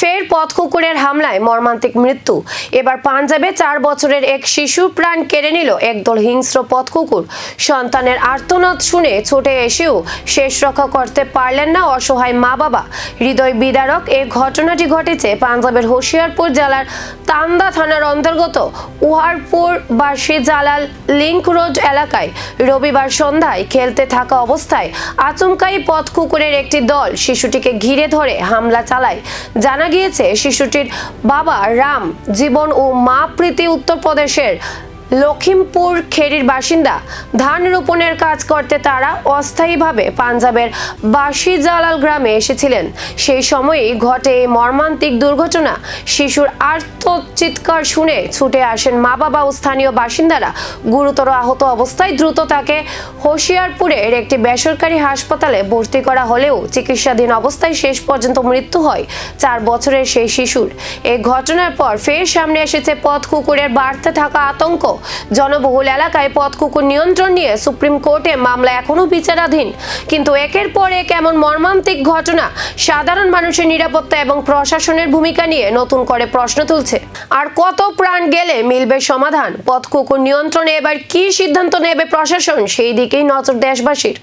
ফের পথ কুকুরের হামলায় মর্মান্তিক মৃত্যু। এবার পাঞ্জাবে 4 বছরের এক শিশুর প্রাণ কেড়ে নিল একদল হিংস্র পথ কুকুর। সন্তানের আর্তনাদ শুনে ছুটে এসেও শেষ রক্ষা করতে পারলেন না অসহায় মা বাবা। হৃদয় বিদারক এই ঘটনাটি ঘটেছে পাঞ্জাবের হোশিয়ারপুর জেলার তান্দা থানার অন্তর্গত উহারপুর বাসী জালাল লিংক রোড এলাকায় রবিবার সন্ধ্যায় খেলতে থাকা অবস্থায় আচমকাই পথ কুকুরের একটি দল শিশুটিকে ঘিরে ধরে হামলা চালায়। জানা গিয়েছে শিশুটির বাবা রাম জীবন ও মা প্রীতি উত্তরপ্রদেশের লখিমপুর খেরির বাসিন্দা। ধান রোপণের কাজ করতে তারা অস্থায়ীভাবে পাঞ্জাবের বাসী জালাল গ্রামে এসেছিলেন। সেই সময়েই ঘটে এই মর্মান্তিক দুর্ঘটনা। শিশুর আর্ত চিৎকার শুনে ছুটে আসেন মা বাবা ও স্থানীয় বাসিন্দারা। গুরুতর আহত অবস্থায় দ্রুত তাকে হোশিয়ারপুরের একটি বেসরকারি হাসপাতালে ভর্তি করা হলেও চিকিৎসাধীন অবস্থায় শেষ পর্যন্ত মৃত্যু হয় 4 বছরের সেই শিশুর। এই ঘটনার পর ফের সামনে এসেছে পথ কুকুরের বাড়তে থাকা আতঙ্ক। জনবহুল এলাকায় পথ কুকুর নিয়ন্ত্রণ নিয়ে সুপ্রিম কোর্টে মামলা এখনো বিচারাধীন। কিন্তু একের পর এক এমন মর্মান্তিক ঘটনা সাধারণ মানুষের নিরাপত্তা এবং প্রশাসনের ভূমিকা নিয়ে নতুন করে প্রশ্ন তুলছে। আর কত প্রাণ গেলে মিলবে সমাধান? পথ কুকুর নিয়ন্ত্রণে এবার কি সিদ্ধান্ত নেবে প্রশাসন, সেই দিকেই নজর দেশবাসীর।